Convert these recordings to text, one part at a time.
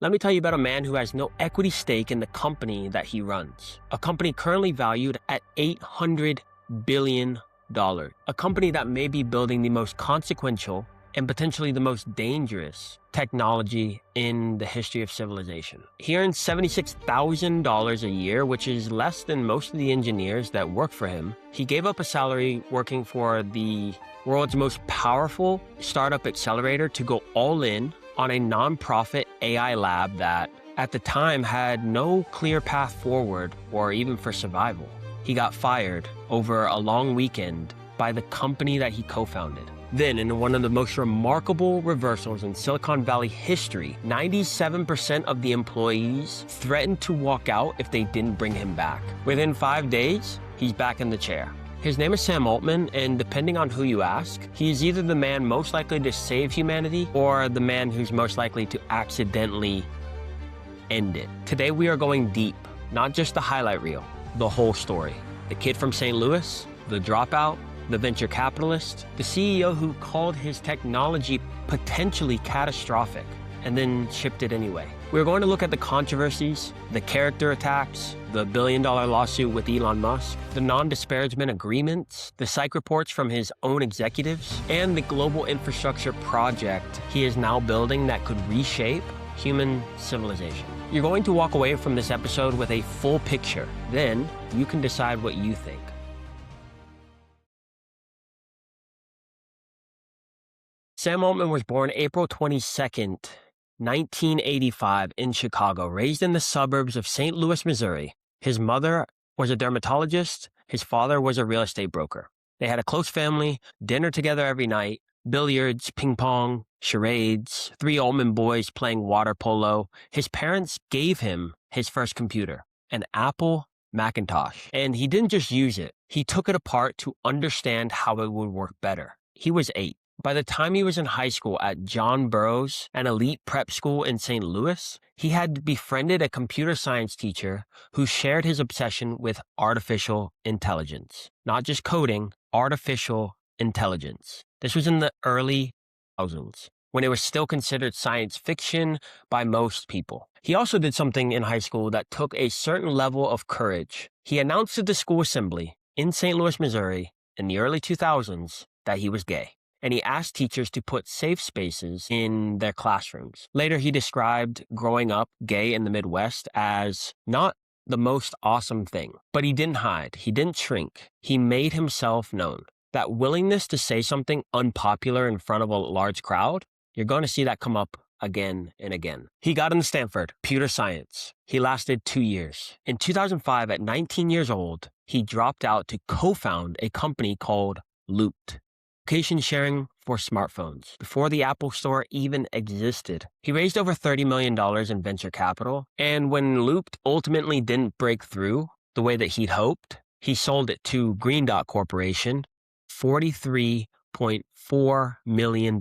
Let me tell you about a man who has no equity stake in the company that he runs. A company currently valued at $800 billion. A company that may be building the most consequential and potentially the most dangerous technology in the history of civilization. He earns $76,000 a year, which is less than most of the engineers that work for him. He gave up a salary working for the world's most powerful startup accelerator to go all in on a nonprofit AI lab that, at the time, had no clear path forward or even for survival. He got fired over a long weekend by the company that he co-founded. Then, in one of the most remarkable reversals in Silicon Valley history, 97% of the employees threatened to walk out if they didn't bring him back. Within 5 days, he's back in the chair. His name is Sam Altman, and depending on who you ask, he is either the man most likely to save humanity or the man who's most likely to accidentally end it. Today we are going deep, not just the highlight reel, the whole story. The kid from St. Louis, the dropout, the venture capitalist, the CEO who called his technology potentially catastrophic and then shipped it anyway. We're going to look at the controversies, the character attacks, the billion-dollar lawsuit with Elon Musk, the non-disparagement agreements, the psych reports from his own executives, and the global infrastructure project he is now building that could reshape human civilization. You're going to walk away from this episode with a full picture. Then you can decide what you think. Sam Altman was born April 22nd, 1985 in Chicago, raised in the suburbs of St. Louis, Missouri. His mother was a dermatologist. His father was a real estate broker. They had a close family, dinner together every night, billiards, ping pong, charades, 3 Altman boys playing water polo. His parents gave him his first computer, an Apple Macintosh. And he didn't just use it. He took it apart to understand how it would work better. He was 8. By the time he was in high school at John Burroughs, an elite prep school in St. Louis, he had befriended a computer science teacher who shared his obsession with artificial intelligence. Not just coding, artificial intelligence. This was in the early 2000s, when it was still considered science fiction by most people. He also did something in high school that took a certain level of courage. He announced at the school assembly in St. Louis, Missouri, in the early 2000s that he was gay. And he asked teachers to put safe spaces in their classrooms. Later, he described growing up gay in the Midwest as not the most awesome thing. But he didn't hide. He didn't shrink. He made himself known. That willingness to say something unpopular in front of a large crowd, you're going to see that come up again and again. He got into Stanford, computer science. He lasted 2 years. In 2005, at 19 years old, he dropped out to co-found a company called Loopt. Location sharing for smartphones, before the Apple Store even existed. He raised over $30 million in venture capital, and when Loopt ultimately didn't break through the way that he'd hoped, he sold it to Green Dot Corporation, $43.4 million.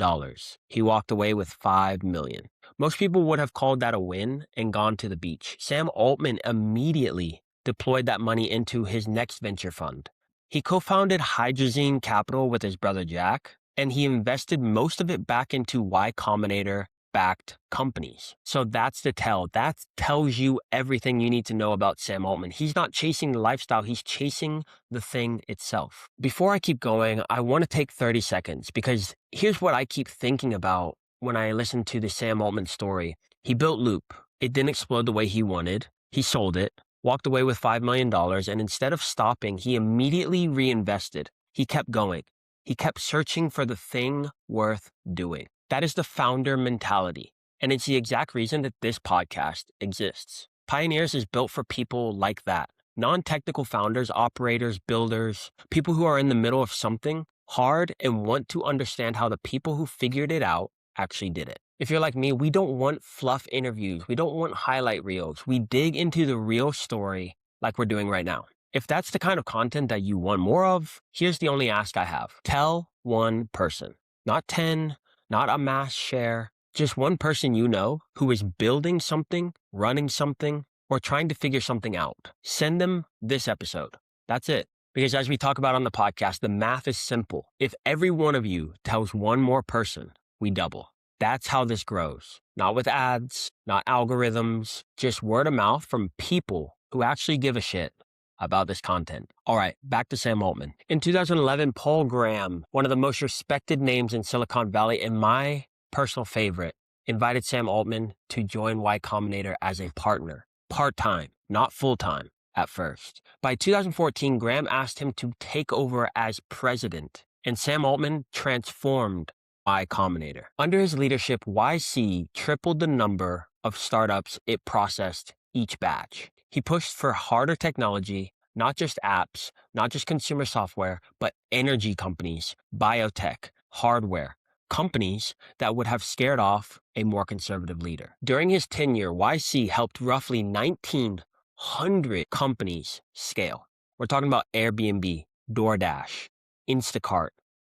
He walked away with $5 million. Most people would have called that a win and gone to the beach. Sam Altman immediately deployed that money into his next venture fund. He co-founded Hydrazine Capital with his brother Jack, and he invested most of it back into Y Combinator-backed companies. So that's the tell. That tells you everything you need to know about Sam Altman. He's not chasing the lifestyle. He's chasing the thing itself. Before I keep going, I want to take 30 seconds because here's what I keep thinking about when I listen to the Sam Altman story. He built Loop. It didn't explode the way he wanted. He sold it. Walked away with $5 million, and instead of stopping, he immediately reinvested. He kept going. He kept searching for the thing worth doing. That is the founder mentality, and it's the exact reason that this podcast exists. Pioneers is built for people like that. Non-technical founders, operators, builders, people who are in the middle of something hard and want to understand how the people who figured it out actually did it. If you're like me, we don't want fluff interviews. We don't want highlight reels. We dig into the real story like we're doing right now. If that's the kind of content that you want more of, here's the only ask I have. Tell one person, not 10, not a mass share, just one person you know who is building something, running something, or trying to figure something out. Send them this episode. That's it. Because as we talk about on the podcast, the math is simple. If every one of you tells one more person, we double. That's how this grows. Not with ads, not algorithms, just word of mouth from people who actually give a shit about this content. All right, back to Sam Altman. In 2011, Paul Graham, one of the most respected names in Silicon Valley and my personal favorite, invited Sam Altman to join Y Combinator as a partner, part-time, not full-time at first. By 2014, Graham asked him to take over as president, and Sam Altman transformed Y Combinator. Under his leadership, YC tripled the number of startups it processed each batch. He pushed for harder technology, not just apps, not just consumer software, but energy companies, biotech, hardware, companies that would have scared off a more conservative leader. During his tenure, YC helped roughly 1,900 companies scale. We're talking about Airbnb, DoorDash, Instacart,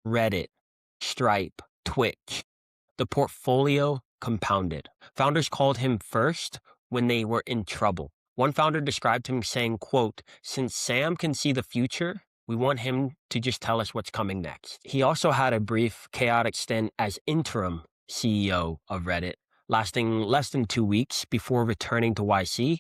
Reddit, Stripe, Twitch. The portfolio compounded. Founders called him first when they were in trouble. One founder described him saying, quote, "Since Sam can see the future, we want him to just tell us what's coming next." He also had a brief, chaotic stint as interim CEO of Reddit, lasting less than 2 weeks before returning to YC,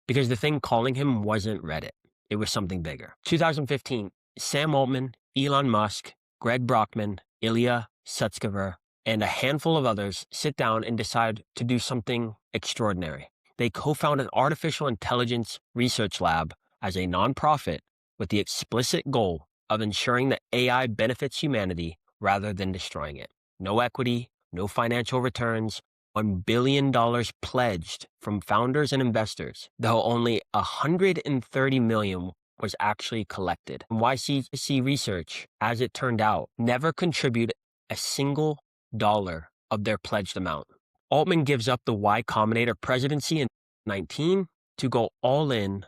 because the thing calling him wasn't Reddit. It was something bigger. 2015, Sam Altman, Elon Musk, Greg Brockman, Ilya Sutskever, and a handful of others sit down and decide to do something extraordinary. They co-founded an artificial intelligence research lab as a nonprofit with the explicit goal of ensuring that AI benefits humanity rather than destroying it. No equity, no financial returns, $1 billion pledged from founders and investors, though only $130 million was actually collected. YC Research, as it turned out, never contributed a single dollar of their pledged amount. Altman gives up the Y Combinator presidency in 2019 to go all in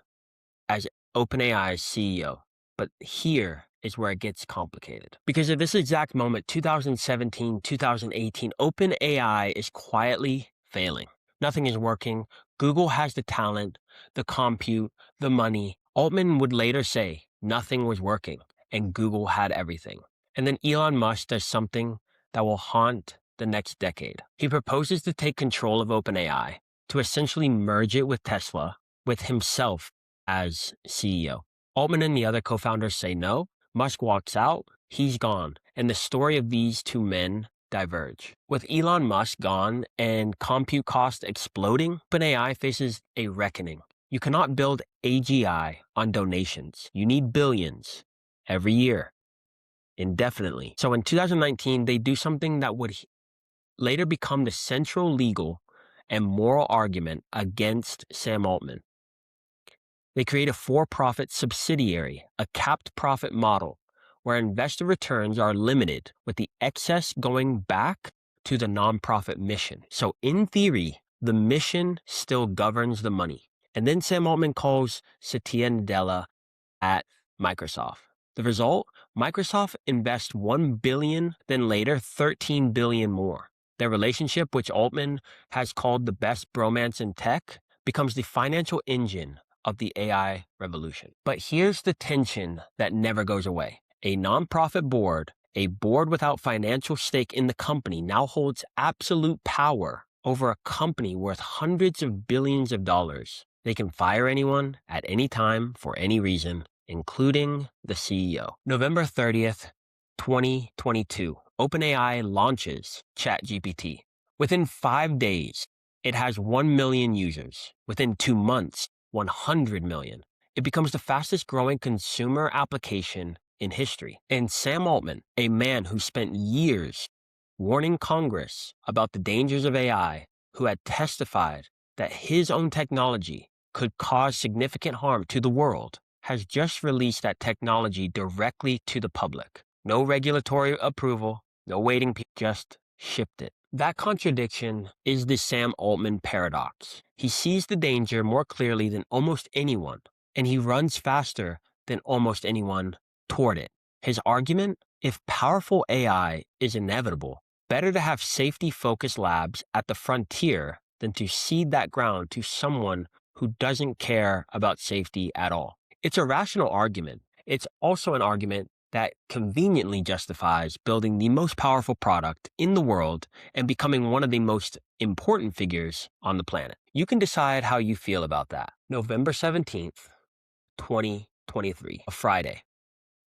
as OpenAI's CEO. But here is where it gets complicated. Because at this exact moment, 2017, 2018, OpenAI is quietly failing. Nothing is working. Google has the talent, the compute, the money. Altman would later say nothing was working and Google had everything. And then Elon Musk does something that will haunt the next decade. He proposes to take control of OpenAI, to essentially merge it with Tesla, with himself as CEO. Altman and the other co-founders say no. Musk walks out, he's gone, and the story of these two men diverge. With Elon Musk gone and compute costs exploding, OpenAI faces a reckoning. You cannot build AGI on donations. You need billions every year, indefinitely. So in 2019, they do something that would later become the central legal and moral argument against Sam Altman. They create a for-profit subsidiary, a capped profit model, where investor returns are limited, with the excess going back to the nonprofit mission. So in theory, the mission still governs the money. And then Sam Altman calls Satya Nadella at Microsoft. The result? Microsoft invests $1 billion, then later $13 billion more. Their relationship, which Altman has called the best bromance in tech, becomes the financial engine of the AI revolution. But here's the tension that never goes away. A nonprofit board, a board without financial stake in the company, now holds absolute power over a company worth hundreds of billions of dollars. They can fire anyone at any time for any reason, including the CEO. November 30th, 2022, OpenAI launches ChatGPT. Within 5 days, it has 1 million users. Within 2 months, 100 million. It becomes the fastest growing consumer application in history. And Sam Altman, a man who spent years warning Congress about the dangers of AI, who had testified that his own technology could cause significant harm to the world, has just released that technology directly to the public. No regulatory approval, no waiting, just shipped it. That contradiction is the Sam Altman paradox. He sees the danger more clearly than almost anyone, and he runs faster than almost anyone toward it. His argument? If powerful AI is inevitable, better to have safety-focused labs at the frontier than to cede that ground to someone who doesn't care about safety at all. It's a rational argument. It's also an argument that conveniently justifies building the most powerful product in the world and becoming one of the most important figures on the planet. You can decide how you feel about that. November 17th, 2023, a Friday.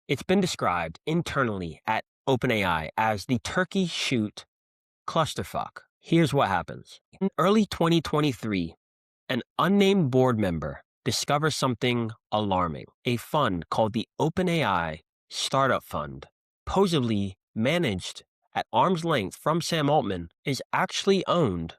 It's been described internally at OpenAI as the turkey shoot clusterfuck. Here's what happens. In early 2023, an unnamed board member discovers something alarming. A fund called the OpenAI Startup Fund, supposedly managed at arm's length from Sam Altman, is actually owned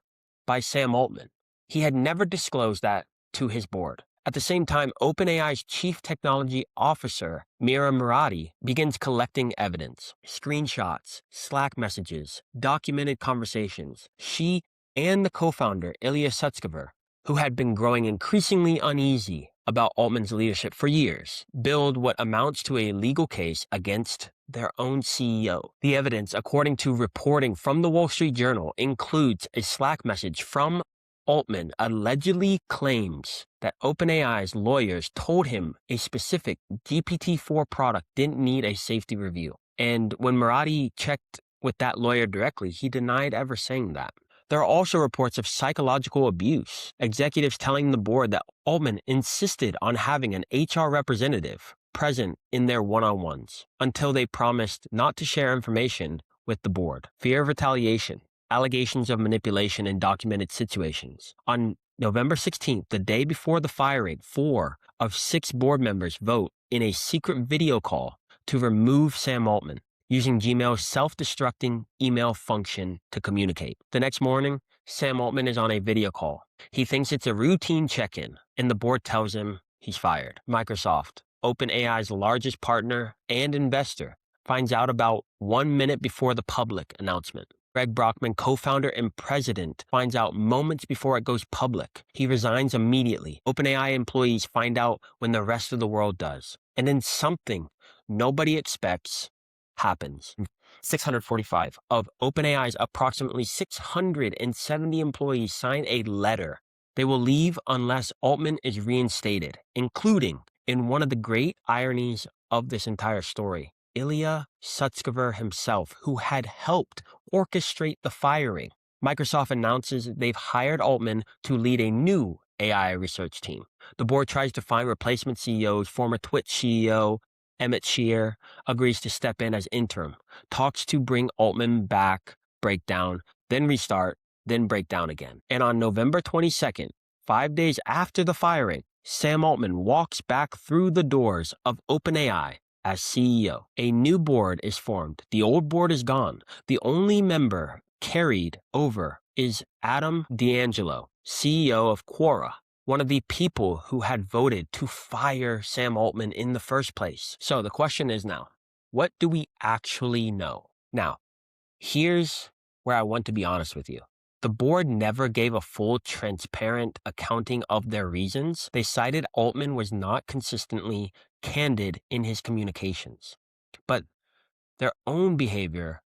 by Sam Altman. He had never disclosed that to his board. At the same time, OpenAI's chief technology officer, Mira Murati, begins collecting evidence, screenshots, Slack messages, documented conversations. She and the co-founder, Ilya Sutskever, who had been growing increasingly uneasy about Altman's leadership for years, build what amounts to a legal case against their own CEO. The evidence, according to reporting from the Wall Street Journal, includes a Slack message from Altman allegedly claims that OpenAI's lawyers told him a specific GPT-4 product didn't need a safety review. And when Murati checked with that lawyer directly, he denied ever saying that. There are also reports of psychological abuse, executives telling the board that Altman insisted on having an HR representative present in their one-on-ones until they promised not to share information with the board. Fear of retaliation, allegations of manipulation in documented situations. On November 16th, the day before the firing, 4 of 6 board members vote in a secret video call to remove Sam Altman, using Gmail's self-destructing email function to communicate. The next morning, Sam Altman is on a video call. He thinks it's a routine check-in, and the board tells him he's fired. Microsoft, OpenAI's largest partner and investor, finds out about 1 minute before the public announcement. Greg Brockman, co-founder and president, finds out moments before it goes public. He resigns immediately. OpenAI employees find out when the rest of the world does. And then something nobody expects happens. 645 of OpenAI's approximately 670 employees sign a letter. They will leave unless Altman is reinstated, including, in one of the great ironies of this entire story, Ilya Sutskever himself, who had helped orchestrate the firing. Microsoft announces they've hired Altman to lead a new AI research team. The board tries to find replacement CEOs. Former Twitch CEO Emmett Shear agrees to step in as interim. Talks to bring Altman back, break down, then restart, then break down again. And on November 22nd, 5 days after the firing, Sam Altman walks back through the doors of OpenAI as CEO. A new board is formed. The old board is gone. The only member carried over is Adam D'Angelo, CEO of Quora, one of the people who had voted to fire Sam Altman in the first place. So the question is now, what do we actually know? Now, here's where I want to be honest with you. The board never gave a full, transparent accounting of their reasons. They cited Altman was not consistently candid in his communications, but their own behavior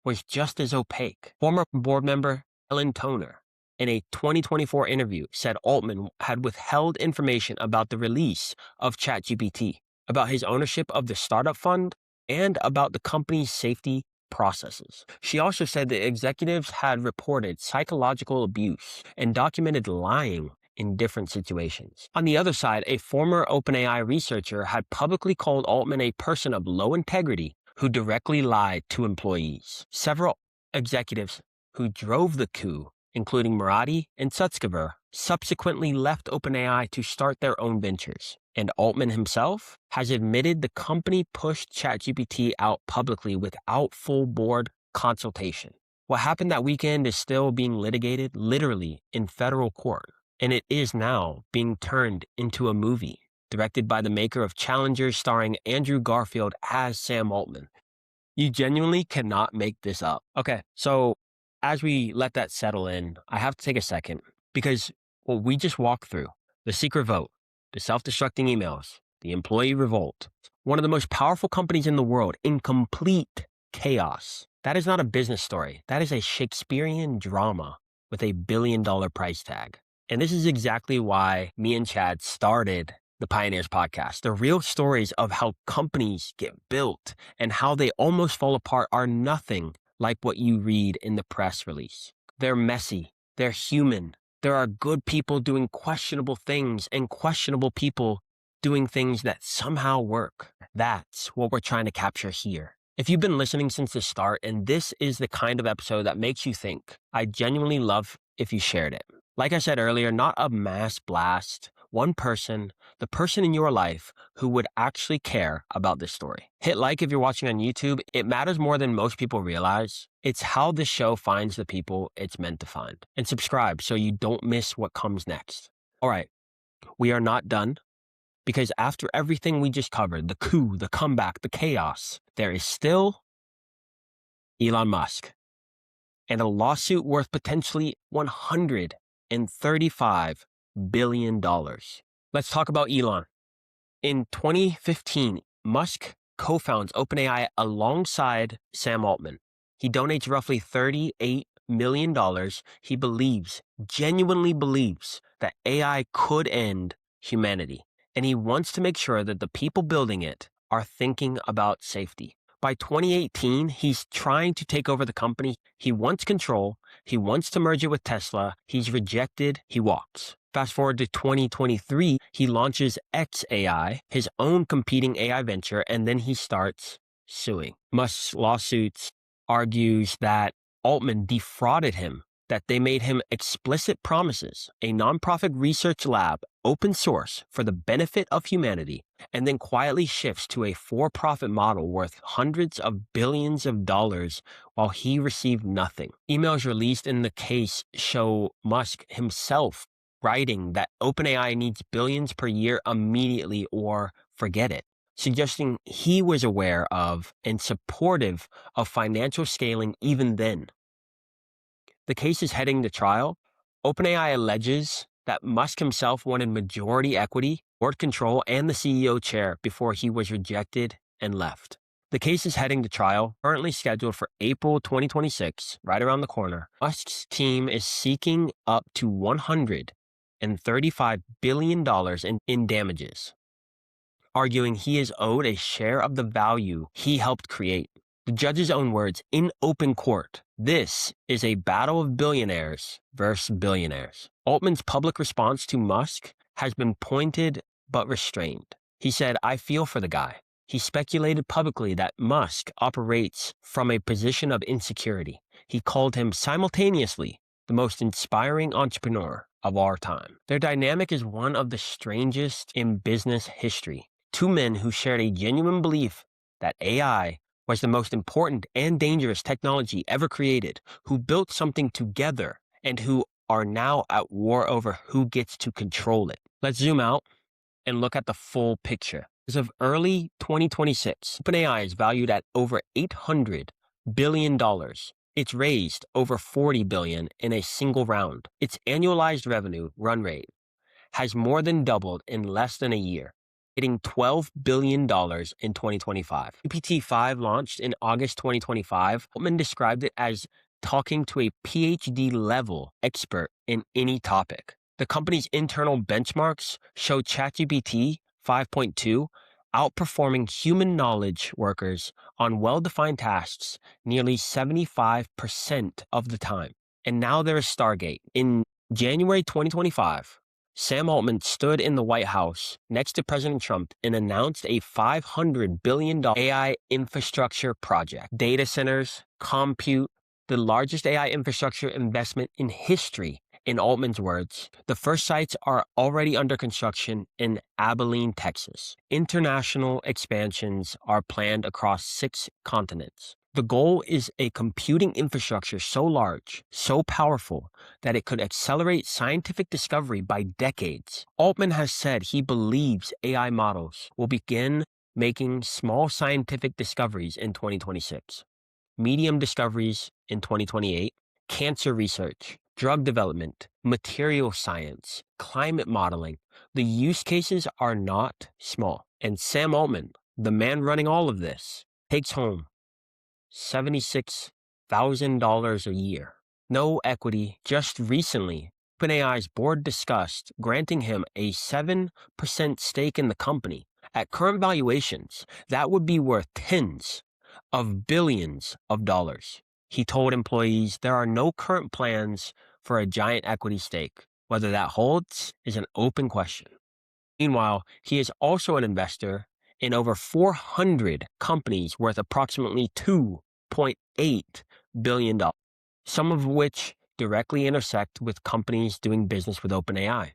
was just as opaque. Former board member Ellen Toner, in a 2024 interview, said Altman had withheld information about the release of ChatGPT, about his ownership of the startup fund, and about the company's safety processes. She also said that executives had reported psychological abuse and documented lying in different situations. On the other side, a former OpenAI researcher had publicly called Altman a person of low integrity who directly lied to employees. Several executives who drove the coup, including Murati and Sutskever, subsequently left OpenAI to start their own ventures. And Altman himself has admitted the company pushed ChatGPT out publicly without full board consultation. What happened that weekend is still being litigated literally in federal court, and it is now being turned into a movie directed by the maker of Challengers, starring Andrew Garfield as Sam Altman. You genuinely cannot make this up. Okay, so as we let that settle in, I have to take a second because what we just walked through, the secret vote, the self-destructing emails, the employee revolt, one of the most powerful companies in the world in complete chaos. That is not a business story. That is a Shakespearean drama with a $1 billion price tag. And this is exactly why me and Chad started the Pioneers podcast. The real stories of how companies get built and how they almost fall apart are nothing like what you read in the press release. They're messy. They're human. There are good people doing questionable things and questionable people doing things that somehow work. That's what we're trying to capture here. If you've been listening since the start and this is the kind of episode that makes you think, I genuinely love if you shared it. Like I said earlier, not a mass blast, one person, the person in your life who would actually care about this story. Hit like if you're watching on YouTube. It matters more than most people realize. It's how this show finds the people it's meant to find. And subscribe so you don't miss what comes next. All right, we are not done. Because after everything we just covered, the coup, the comeback, the chaos, there is still Elon Musk and a lawsuit worth potentially $135 billion. Let's talk about Elon. In 2015, Musk co-founds OpenAI alongside Sam Altman. He donates roughly $38 million. He genuinely believes, that AI could end humanity. And he wants to make sure that the people building it are thinking about safety. By 2018, he's trying to take over the company. He wants control. He wants to merge it with Tesla. He's rejected. He walks. Fast forward to 2023, he launches xAI, his own competing AI venture, and then he starts suing. Musk's lawsuits argues that Altman defrauded him, that they made him explicit promises, a nonprofit research lab, open source for the benefit of humanity, and then quietly shifts to a for-profit model worth hundreds of billions of dollars while he received nothing. Emails released in the case show Musk himself writing that OpenAI needs billions per year immediately or forget it, suggesting he was aware of and supportive of financial scaling even then. The case is heading to trial. OpenAI alleges that Musk himself wanted majority equity, board control, and the CEO chair before he was rejected and left. The case is heading to trial, currently scheduled for April 2026, right around the corner. Musk's team is seeking up to $135 billion in damages, arguing he is owed a share of the value he helped create. The judge's own words, in open court, this is a battle of billionaires versus billionaires. Altman's public response to Musk has been pointed but restrained. He said, I feel for the guy. He speculated publicly that Musk operates from a position of insecurity. He called him simultaneously the most inspiring entrepreneur of our time. Their dynamic is one of the strangest in business history. Two men who shared a genuine belief that AI was the most important and dangerous technology ever created, who built something together and who are now at war over who gets to control it. Let's zoom out and look at the full picture. As of early 2026, OpenAI is valued at over $800 billion. It's raised over $40 billion in a single round. Its annualized revenue run rate has more than doubled in less than a year, hitting $12 billion in 2025. GPT-5 launched in August 2025. Altman described it as talking to a PhD-level expert in any topic. The company's internal benchmarks show ChatGPT 5.2 outperforming human knowledge workers on well-defined tasks nearly 75% of the time. And now there is Stargate. In January 2025, Sam Altman stood in the White House next to President Trump and announced a $500 billion AI infrastructure project. Data centers, compute, the largest AI infrastructure investment in history, in Altman's words. The first sites are already under construction in Abilene, Texas. International expansions are planned across 6 continents. The goal is a computing infrastructure so large, so powerful, that it could accelerate scientific discovery by decades. Altman has said he believes AI models will begin making small scientific discoveries in 2026, medium discoveries in 2028, cancer research, drug development, material science, climate modeling. The use cases are not small. And Sam Altman, the man running all of this, takes home $76,000 a year. No equity. Just recently, OpenAI's board discussed granting him a 7% stake in the company. At current valuations, that would be worth tens of billions of dollars. He told employees there are no current plans for a giant equity stake. Whether that holds is an open question. Meanwhile, he is also an investor in over 400 companies worth approximately $2.8 billion, some of which directly intersect with companies doing business with OpenAI.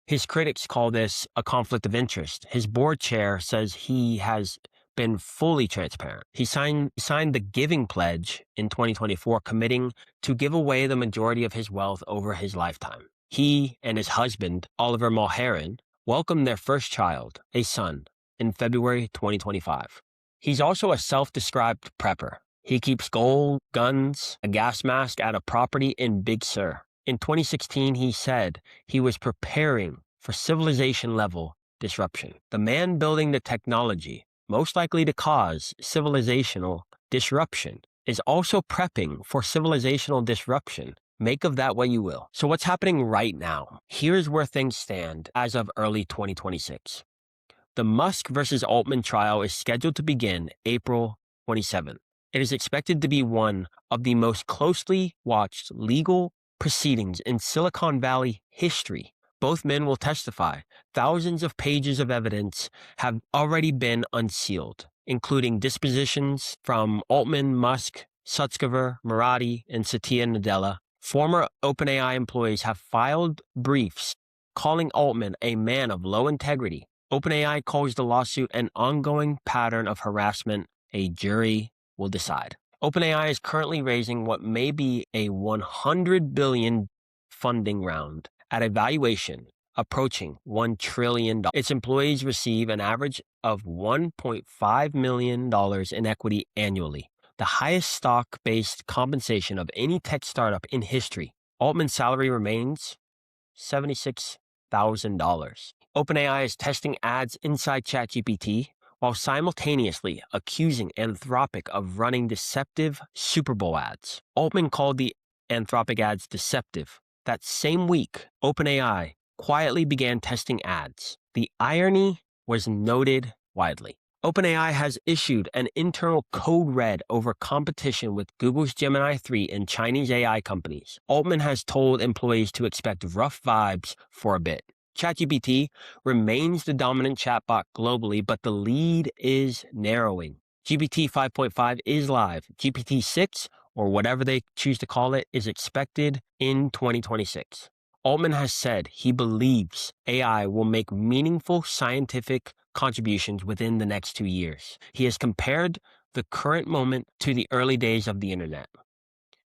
His critics call this a conflict of interest. His board chair says he has been fully transparent. He signed the Giving Pledge in 2024, committing to give away the majority of his wealth over his lifetime. He and his husband, Oliver Mulheron, welcomed their first child, a son, in February 2025. He's also a self-described prepper. He keeps gold, guns, a gas mask at a property in Big Sur. In 2016, he said he was preparing for civilization-level disruption. The man building the technology most likely to cause civilizational disruption is also prepping for civilizational disruption. Make of that what you will. So what's happening right now? Here's where things stand as of early 2026. The Musk versus Altman trial is scheduled to begin April 27th. It is expected to be one of the most closely watched legal proceedings in Silicon Valley history. Both men will testify. Thousands of pages of evidence have already been unsealed, including dispositions from Altman, Musk, Sutskever, Murati, and Satya Nadella. Former OpenAI employees have filed briefs calling Altman a man of low integrity. OpenAI calls the lawsuit an ongoing pattern of harassment. A jury will decide. OpenAI is currently raising what may be a $100 billion funding round at a valuation approaching $1 trillion. Its employees receive an average of $1.5 million in equity annually, the highest stock-based compensation of any tech startup in history. Altman's salary remains $76,000. OpenAI is testing ads inside ChatGPT while simultaneously accusing Anthropic of running deceptive Super Bowl ads. Altman called the Anthropic ads deceptive. That same week, OpenAI quietly began testing ads. The irony was noted widely. OpenAI has issued an internal code red over competition with Google's Gemini 3 and Chinese AI companies. Altman has told employees to expect rough vibes for a bit. ChatGPT remains the dominant chatbot globally, but the lead is narrowing. GPT 5.5 is live. GPT 6, or whatever they choose to call it, is expected in 2026. Altman has said he believes AI will make meaningful scientific contributions within the next 2 years. He has compared the current moment to the early days of the internet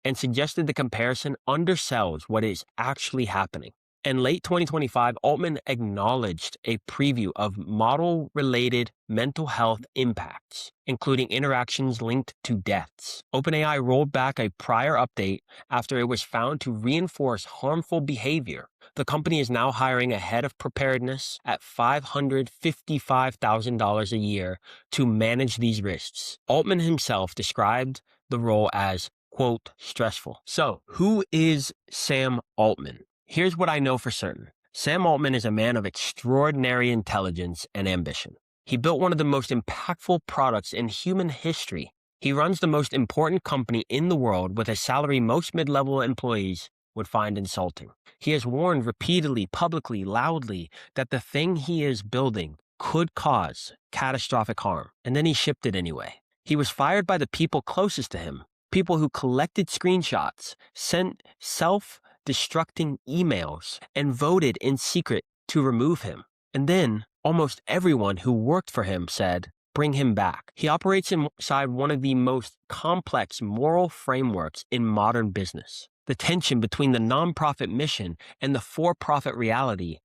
and suggested the comparison undersells what is actually happening. In late 2025, Altman acknowledged a preview of model-related mental health impacts, including interactions linked to deaths. OpenAI rolled back a prior update after it was found to reinforce harmful behavior. The company is now hiring a head of preparedness at $555,000 a year to manage these risks. Altman himself described the role as, quote, stressful. So, who is Sam Altman? Here's what I know for certain. Sam Altman is a man of extraordinary intelligence and ambition. He built one of the most impactful products in human history. He runs the most important company in the world with a salary most mid-level employees would find insulting. He has warned repeatedly, publicly, loudly that the thing he is building could cause catastrophic harm, and then he shipped it anyway. He was fired by the people closest to him, people who collected screenshots, sent self-destructing emails, and voted in secret to remove him. And then almost everyone who worked for him said, bring him back. He operates inside one of the most complex moral frameworks in modern business. The tension between the nonprofit mission and the for-profit reality,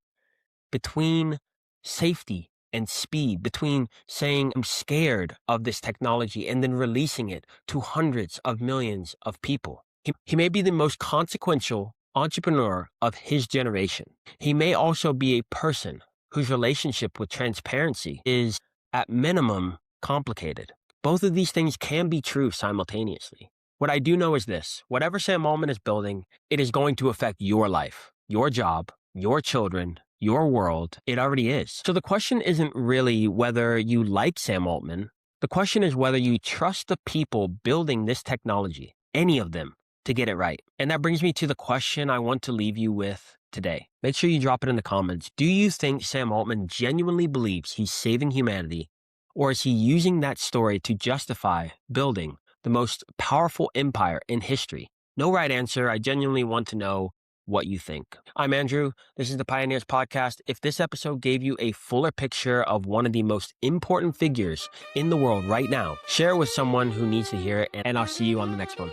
between safety and speed, between saying, I'm scared of this technology and then releasing it to hundreds of millions of people. He may be the most consequential entrepreneur of his generation. He may also be a person whose relationship with transparency is, at minimum, complicated. Both of these things can be true simultaneously. What I do know is this: whatever Sam Altman is building, it is going to affect your life. your job, your children, your world. It already is. So the question isn't really whether you like Sam Altman. The question is whether you trust the people building this technology, any of them, to get it right. And that brings me to the question I want to leave you with today. Make sure you drop it in the comments. Do you think Sam Altman genuinely believes he's saving humanity, or is he using that story to justify building the most powerful empire in history? No right answer. I genuinely want to know what you think. I'm Andrew. This is the Pioneers Podcast. If this episode gave you a fuller picture of one of the most important figures in the world right now, share it with someone who needs to hear it, and I'll see you on the next one.